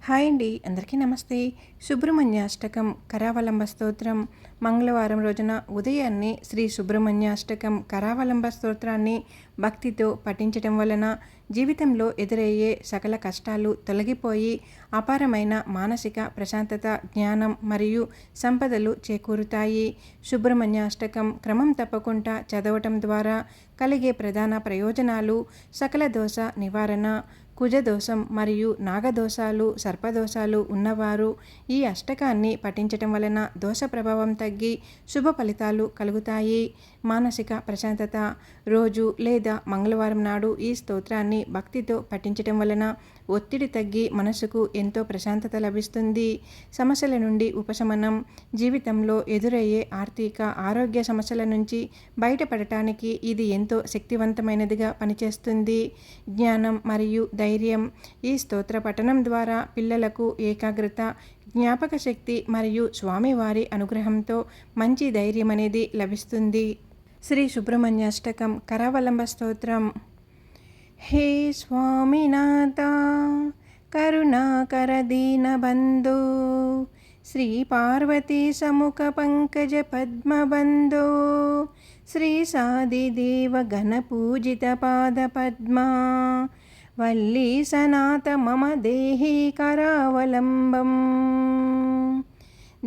Hi అండి, అందరికీ నమస్తే. సుబ్రహ్మణ్యాష్టకం కరావలంబ స్తోత్రం. మంగళవారం రోజున ఉదయాన్నే శ్రీ సుబ్రహ్మణ్యాష్టకం కరావలంబ స్తోత్రాన్ని భక్తితో పఠించటం వలన జీవితంలో ఎదురయ్యే సకల కష్టాలు తొలగిపోయి అపారమైన మానసిక ప్రశాంతత, జ్ఞానం మరియు సంపదలు చేకూరుతాయి. సుబ్రహ్మణ్యాష్టకం క్రమం తప్పకుండా చదవటం ద్వారా కలిగే ప్రధాన ప్రయోజనాలు: సకల దోష నివారణ, కుజదోషం మరియు నాగదోషాలు, సర్పదోషాలు ఉన్నవారు ఈ అష్టకాన్ని పఠించటం వలన దోష ప్రభావం తగ్గి శుభ ఫలితాలు కలుగుతాయి. మానసిక ప్రశాంతత: రోజు లేదా మంగళవారం నాడు ఈ స్తోత్రాన్ని భక్తితో పఠించటం వలన ఒత్తిడి తగ్గి మనసుకు ఎంతో ప్రశాంతత లభిస్తుంది. సమస్యల నుండి ఉపశమనం: జీవితంలో ఎదురయ్యే ఆర్థిక, ఆరోగ్య సమస్యల నుంచి బయటపడటానికి ఇది ఎంతో శక్తివంతమైనదిగా పనిచేస్తుంది. జ్ఞానం మరియు ధైర్యం: ఈ స్తోత్ర పఠనం ద్వారా పిల్లలకు ఏకాగ్రత, జ్ఞాపక శక్తి మరియు స్వామివారి అనుగ్రహంతో మంచి ధైర్యం అనేది లభిస్తుంది. శ్రీ సుబ్రహ్మణ్యాష్టకం కరావలంబ స్తోత్రం. హే స్వామినాథ కరుణాకర దీనబంధో, శ్రీ పార్వతీ సముఖ పంకజ పద్మబంధో, శ్రీ సాదిదేవ గణ పూజిత పాద పద్మా, వల్లీ సనాత మమ దేహి కరావలంబం.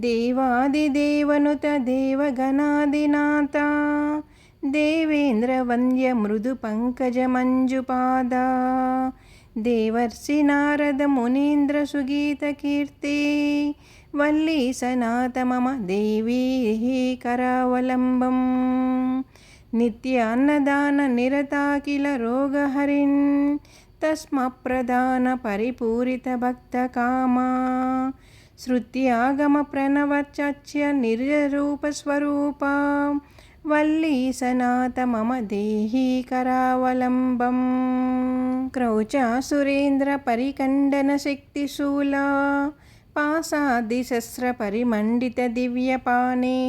దేవాదిదేవనుత దేవగణాదినాథ, దేవేంద్ర వంద్య మృదు పంకజ మంజుపాద, దేవర్షి నారద మునీంద్ర సుగీత కీర్తి, వల్లీ సనాత మమ దేవీ కరావలంబం. నిత్య అన్నదాన నిరతాకిల రోగహరిన్, తస్మప్రదాన పరిపూరిత భక్త కామా, శృత్యాగమ ప్రణవచచ్య నిర్జరూప స్వరూప, వల్లీ సనాత మమ దేహి కరావలంబం. క్రౌచాసురేంద్ర పరికండన శక్తిశూల, పాశాదిశస్ర పరిమండిత దివ్యపానే,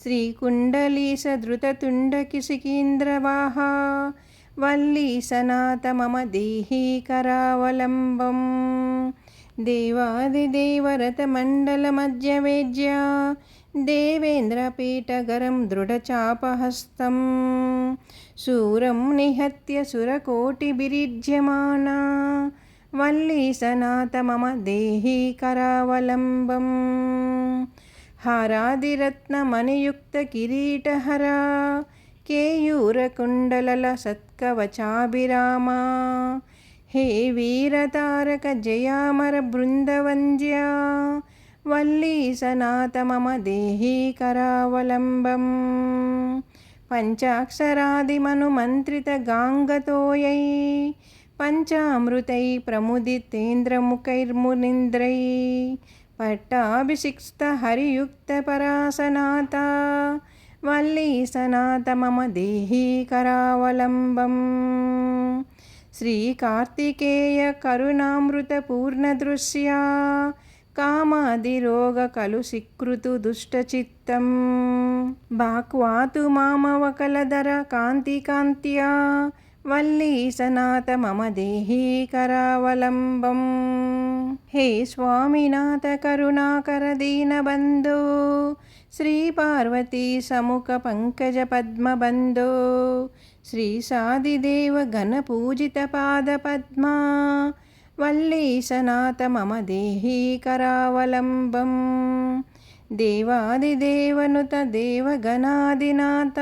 శ్రీకుండలీశ ధృతతుండ కిశికీంద్రవాహ, వల్లీ సనాత మమ దేహి కరావలంబం. దేవాదిదేవరత మండల మధ్యవేద్య, దేవేంద్రపీఠగరం దృఢచాపహస్తం, శూరం నిహత్య సురకోటిభిరిజ్యమాన, వల్లీ సనాత మమ దేహి కరావలంబం. హారాదిరత్న మణియుక్త కిరీటహర, కేయూరకుండలల సత్కవచాభిరామ, హే వీరతారక జయామర బృందవంద్య, వల్లీ సనాత మమ దేహి కరావలంబం. పంచాక్షరాదిమను మంత్రిత గాంగతోయై, పంచామృతై ప్రముదితేంద్రముఖైర్మునీంద్రై, పట్టాభిషిక్త హరియుక్త పరాసనాథ, వల్లీ సనాత మమ దేహి కరావలంబం. శ్రీ కార్తికేయ కరుణామృత పూర్ణదృశ్య, కామాదిరోగ కలుషీకృతు దుష్టచిత్తం, భాక్వాతు మామవకలధర కాంతికాంత్యా, వల్లీ సనాత మమ దేహి కరావలంబం. హే స్వామినాథ కరుణాకర దీనబంధో, శ్రీ పార్వతీ సముఖ పంకజ పద్మబంధో, శ్రీ సాదిదేవ గణ పూజిత పాద పద్మా, వల్లీ సనాత మమ దేహి కరావలంబం. దేవాదిదేవనుత దేవగణాదినాథ,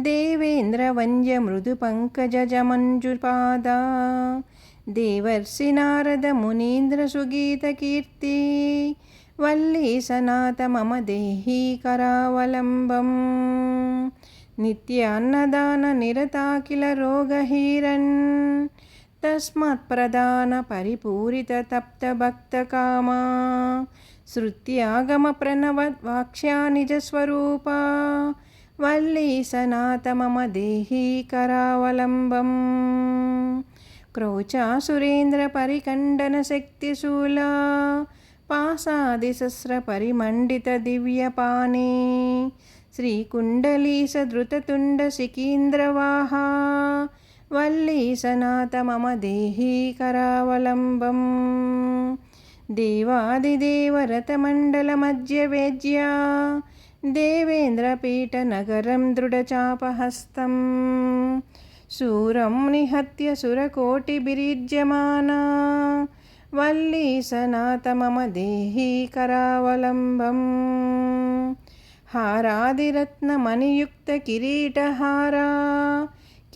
దేవేంద్ర వంద్య మృదు పంకజ మంజుపాద, దేవర్షి నారద మునీంద్ర సుగీత కీర్తి, వల్లీ సనాత మమ దేహి కరావలంబం. నిత్య అన్నదాన నిరతాకిల రోగహీరన్, తస్మత్ప్రదాన పరిపూరిత తప్త భక్త కామా, శృత్యాగమ ప్రణవ వాక్ష్యా నిజ స్వరూప, వల్లీ సనాత మమ దేహి కరావలంబం. క్రౌచాసురేంద్ర పరికండన శక్తిశూల, పాశాదిశస్ర పరిమండిత దివ్యపానే, శ్రీకుండలీశ ధృతతుండ శిఖీంద్రవాహ, వల్లీ సనాత మమ దేహి కరావలంబం. దేవాదిదేవరతమండలమధ్యవేద్యా దేవేంద్రపీఠనగరం దృఢచాపహస్తం శూరం నిహత్య సురకోటిభిరీడ్యమానా వల్లీ సనాత మమ దేహీ కరావలంబం హారాదిరత్నమణియుక్త కిరీటహారా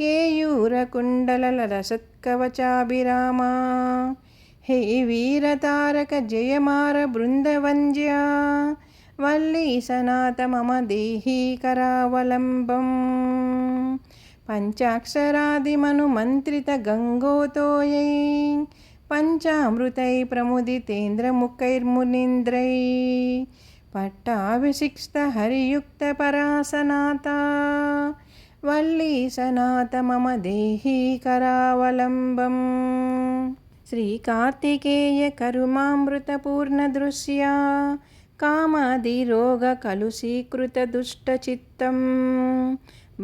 కేయూరకుండలరసత్కవచాభిరామా హే వీరతారక జయమార బృందవంద్యా వల్లీ సనాత మమ దేహీ కరావలంబం పంచాక్షరాదిమనుమంత్రిత గంగోతోయై పంచామృతై ప్రముదితేంద్రముఖైర్మునీంద్రై పట్టాభిషిక్త హరియుక్త పరాసనాత వల్లీ సనాత మమ దేహీ కరావలంబం శ్రీకార్తికేయ కరుమామృతపూర్ణదృశ్యా కామాదిరోగ కలుషీకృత దుష్టచిత్తం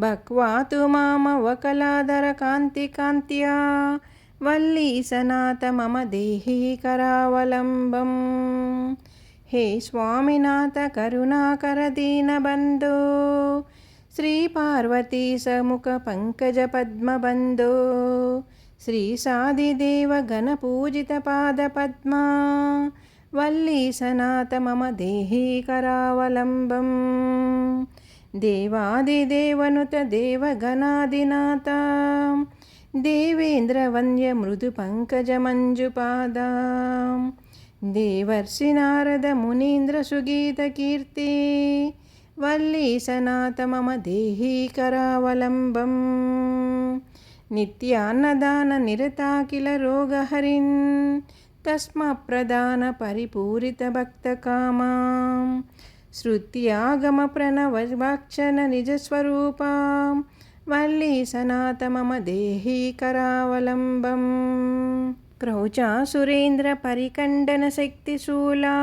భక్వాతు మామవకలాదర కాంతికాంత్యా వల్లీ సనాత మమ దేహీ కరావలంబం హే స్వామినాథ కరుణాకర దీనబంధో శ్రీ పార్వతీ సముఖ పంకజ పద్మబంధో శ్రీ సాదిదేవ గణపూజిత పాదపద్మా వల్లీ సనాత మమ దేహీ కరావలంబం దేవాదిదేవనుత దేవగణాదినాథ దేవేంద్రవంద్య మృదు పంకజ మంజుపాదా దేవర్షి నారద మునీంద్ర సుగీత కీర్తి వల్లీ సనాత మమ దేహీ కరావలంబం నిత్యాన్నదాన నిరతాకిల రోగహరిన్ తస్మప్రదాన పరిపూరిత భక్తకామా శృత్యాగమ ప్రణవవాక్షణ నిజస్వరూపా వల్లీ సనాత మమ దేహీ కరావలంబం క్రౌచాసురేంద్ర పరికండన శక్తిశూలా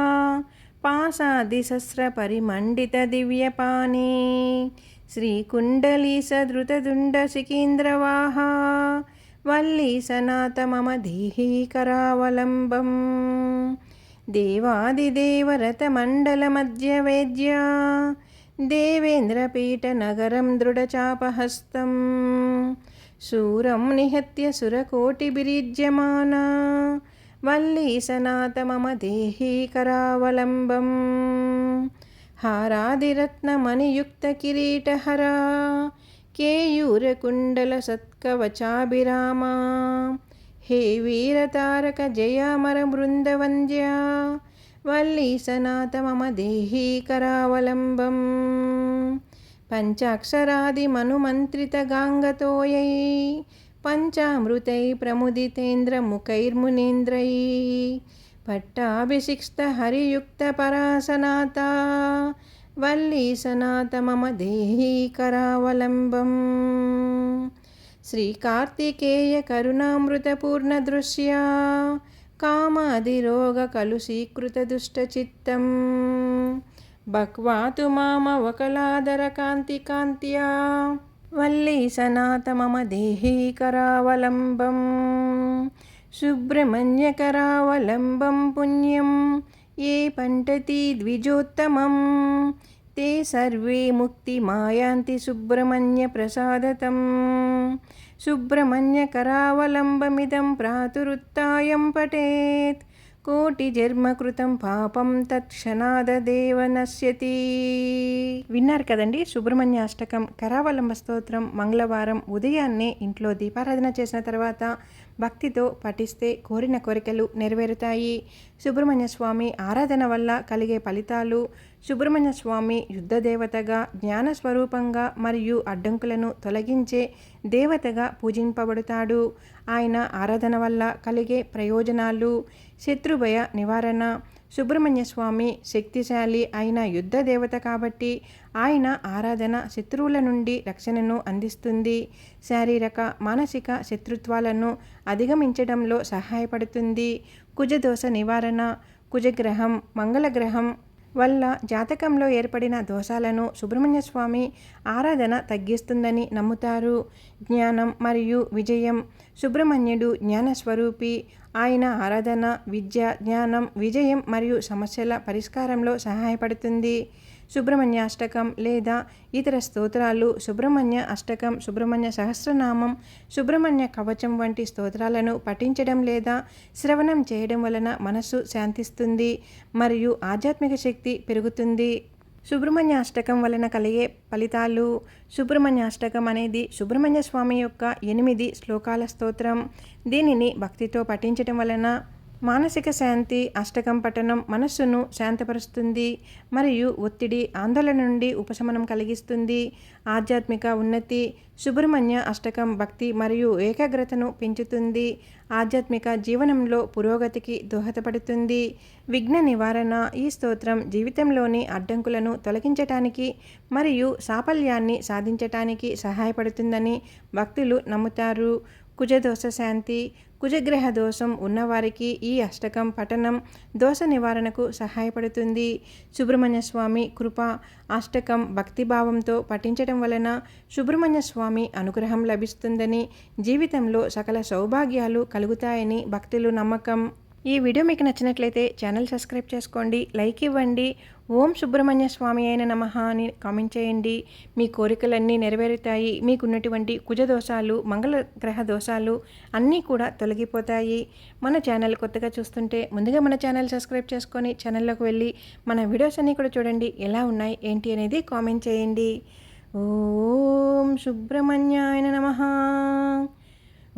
పాసాదిసస్ర పరిమండిత దివ్యపాణి శ్రీకుండలీ సధృతదుండ సికీంద్రవాహా వల్లీ సనాత మమ దేహీ కరావలంబం దేవాదిదేవరతమండలమధ్యవేద్యా దేవేంద్రపీఠనగరం దృఢచాపహస్తం శూరం నిహత్య సురకోటిభిరీడ్యమానా వల్లీ సనాత మమ దేహీ కరావలంబం హారాదిరత్నమణియుక్త కిరీటహరా కేయూరకుండల సత్కవచాభిరామా హే వీరతారక జయామర బృందవంద్యా వల్లీ సనాత మమ దేహీ కరావలంబం పంచాక్షరాదిమనుమంత్రిత గాంగతోయై పంచామృతై ప్రముదితేంద్రముఖైర్మునీంద్రై పట్టాభిషిక్త హరియుక్త పరాసనాత వల్లీ సనాత మమ దేహీ కరావలంబం శ్రీకార్తికేయ కరుణామృతపూర్ణదృశ్యా కామాదిరోగ కలుషీకృత దుష్టచిత్తం భక్వాతు మామవకలాదర కాంతికాంత్యా వల్లీ సనాత మమ దేహీ కరావలంబం సుబ్రహ్మణ్యకరావలంబం పుణ్యం ఏ పంటతి ద్విజోత్తమం తే సర్వే ముక్తిమాయాంతి సుబ్రహ్మణ్య ప్రసాదతం సుబ్రహ్మణ్యకరావలంబమిదం ప్రాతురుత్తాయం పఠేత్ కోటిజన్మకృతం పాపం తత్క్షణాదేవ నశ్యతి. విన్నారు కదండి సుబ్రహ్మణ్య అష్టకం కరావలంబ స్తోత్రం. మంగళవారం ఉదయాన్నే ఇంట్లో దీపారాధన చేసిన తర్వాత భక్తితో పఠిస్తే కోరిన కోరికలు నెరవేరుతాయి. సుబ్రహ్మణ్య స్వామి ఆరాధన వల్ల కలిగే ఫలితాలు. సుబ్రహ్మణ్య స్వామి యుద్ధ దేవతగా, జ్ఞాన స్వరూపంగా మరియు అడ్డంకులను తొలగించే దేవతగా పూజింపబడతాడు. ఆయన ఆరాధన వల్ల కలిగే ప్రయోజనాలు: శత్రుభయ నివారణ. సుబ్రహ్మణ్య స్వామి శక్తిశాలి అయిన యుద్ధ దేవత కాబట్టి ఆయన ఆరాధన శత్రువుల నుండి రక్షణను అందిస్తుంది. శారీరక మానసిక శత్రుత్వాలను అధిగమించడంలో సహాయపడుతుంది. కుజదోష నివారణ. కుజగ్రహం మంగళగ్రహం వల్ల జాతకంలో ఏర్పడిన దోషాలను సుబ్రహ్మణ్య స్వామి ఆరాధన తగ్గిస్తుందని నమ్ముతారు. జ్ఞానం మరియు విజయం. సుబ్రహ్మణ్యుడు జ్ఞానస్వరూపి. ఆయన ఆరాధన విద్య, జ్ఞానం, విజయం మరియు సమస్యల పరిష్కారంలో సహాయపడుతుంది. సుబ్రహ్మణ్యాష్టకం లేదా ఇతర స్తోత్రాలు సుబ్రహ్మణ్య అష్టకం, సుబ్రహ్మణ్య సహస్రనామం, సుబ్రహ్మణ్య కవచం వంటి స్తోత్రాలను పఠించడం లేదా శ్రవణం చేయడం వలన మనస్సు శాంతిస్తుంది మరియు ఆధ్యాత్మిక శక్తి పెరుగుతుంది. సుబ్రహ్మణ్య అష్టకం వలన కలిగే ఫలితాలు. సుబ్రహ్మణ్య అష్టకం అనేది సుబ్రహ్మణ్య స్వామి యొక్క 8 శ్లోకాల స్తోత్రం. దీనిని భక్తితో పఠించడం వలన మానసిక శాంతి. అష్టకం పఠనం మనస్సును శాంతపరుస్తుంది మరియు ఒత్తిడి, ఆందోళన నుండి ఉపశమనం కలిగిస్తుంది. ఆధ్యాత్మిక ఉన్నతి. సుబ్రహ్మణ్య అష్టకం భక్తి మరియు ఏకాగ్రతను పెంచుతుంది. ఆధ్యాత్మిక జీవనంలో పురోగతికి దోహదపడుతుంది. విఘ్న నివారణ. ఈ స్తోత్రం జీవితంలోని అడ్డంకులను తొలగించటానికి మరియు సాఫల్యాన్ని సాధించటానికి సహాయపడుతుందని భక్తులు నమ్ముతారు. కుజదోష శాంతి. కుజగ్రహ దోషం ఉన్నవారికి ఈ అష్టకం పఠనం దోష నివారణకు సహాయపడుతుంది. సుబ్రహ్మణ్య స్వామి కృప. అష్టకం భక్తిభావంతో పఠించడం వలన సుబ్రహ్మణ్య స్వామి అనుగ్రహం లభిస్తుందని, జీవితంలో సకల సౌభాగ్యాలు కలుగుతాయని భక్తులు నమ్మకం. ఈ వీడియో మీకు నచ్చినట్లయితే ఛానల్ సబ్స్క్రైబ్ చేసుకోండి, లైక్ ఇవ్వండి. ఓం సుబ్రహ్మణ్య స్వామి అయిన నమః అని కామెంట్ చేయండి. మీ కోరికలన్నీ నెరవేరుతాయి. మీకున్నటువంటి కుజదోషాలు, మంగళ గ్రహ దోషాలు అన్నీ కూడా తొలగిపోతాయి. మన ఛానల్ కొత్తగా చూస్తుంటే ముందుగా మన ఛానల్ సబ్స్క్రైబ్ చేసుకొని ఛానల్లోకి వెళ్ళి మన వీడియోస్ అన్నీ కూడా చూడండి. ఎలా ఉన్నాయి ఏంటి అనేది కామెంట్ చేయండి. ఓం సుబ్రహ్మణ్యాయ నమః.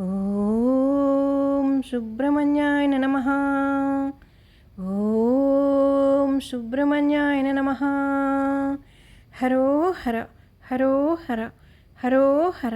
ఓం సుబ్రహ్మణ్యాయ నమః. ఓం సుబ్రహ్మణ్యాయ నమః. హరో హర హరో హర హరో హర.